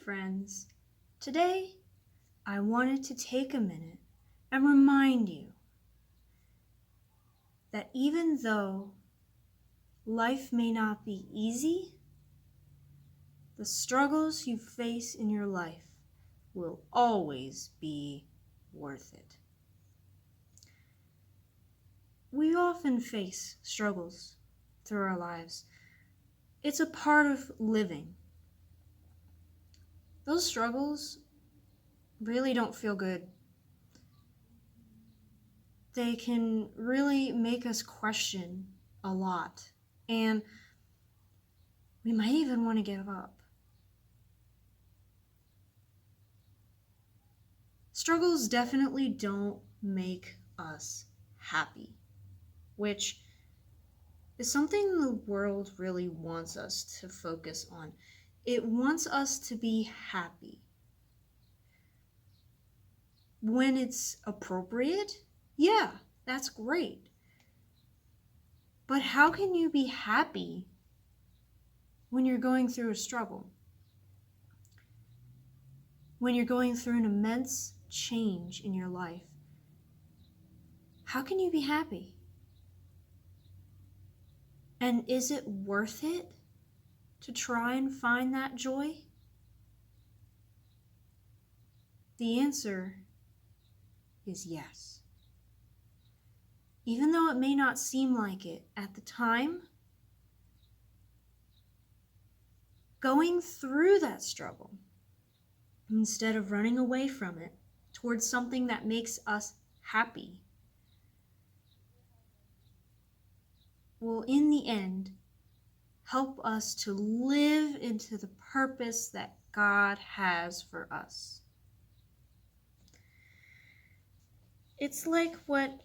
friends. Today, I wanted to take a minute and remind you that even though life may not be easy, the struggles you face in your life will always be worth it. We often face struggles through our lives. It's a part of living. Those struggles really don't feel good. They can really make us question a lot, and we might even want to give up. Struggles definitely don't make us happy, which is something the world really wants us to focus on. It wants us to be happy. When it's appropriate, yeah, that's great. But how can you be happy when you're going through a struggle? When you're going through an immense change in your life? How can you be happy? And is it worth it to try and find that joy? The answer is yes. Even though it may not seem like it at the time, going through that struggle, instead of running away from it towards something that makes us happy, will in the end help us to live into the purpose that God has for us. It's like what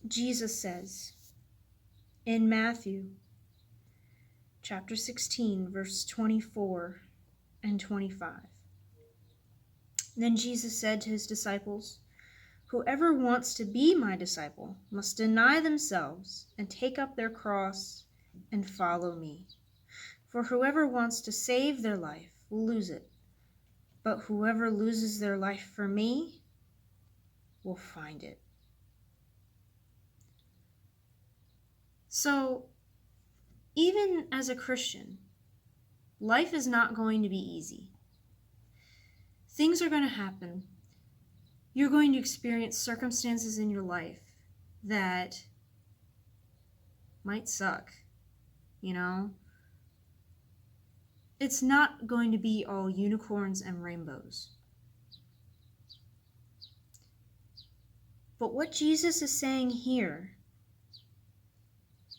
Jesus says in Matthew chapter 16, verse 24 and 25. Then Jesus said to his disciples, "Whoever wants to be my disciple must deny themselves and take up their cross and follow me. For whoever wants to save their life will lose it, but whoever loses their life for me will find it." So, even as a Christian, life is not going to be easy. Things are going to happen. You're going to experience circumstances in your life that might suck, you know? It's not going to be all unicorns and rainbows. But what Jesus is saying here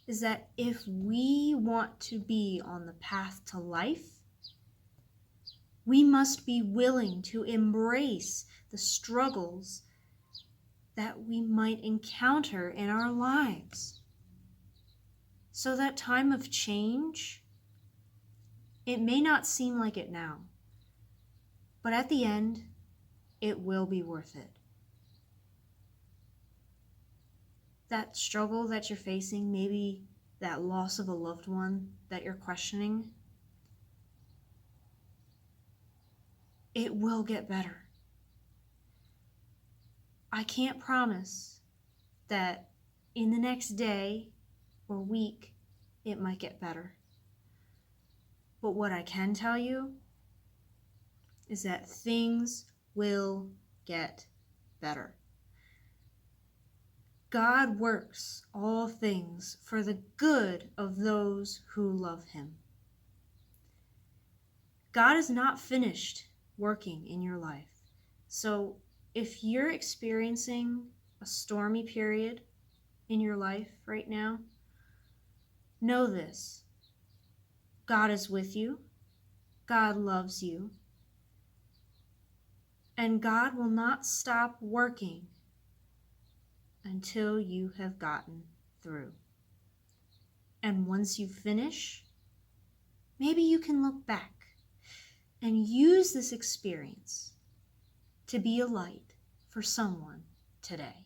is that if we want to be on the path to life, we must be willing to embrace the struggles that we might encounter in our lives. So that time of change, it may not seem like it now, but at the end, it will be worth it. That struggle that you're facing, maybe that loss of a loved one that you're questioning, it will get better. I can't promise that in the next day or week it might get better. But what I can tell you is that things will get better. God works all things for the good of those who love him. God is not finished working in your life. So if you're experiencing a stormy period in your life right now, know this: God is with you, God loves you, and God will not stop working until you have gotten through. And once you finish, maybe you can look back and use this experience to be a light for someone today.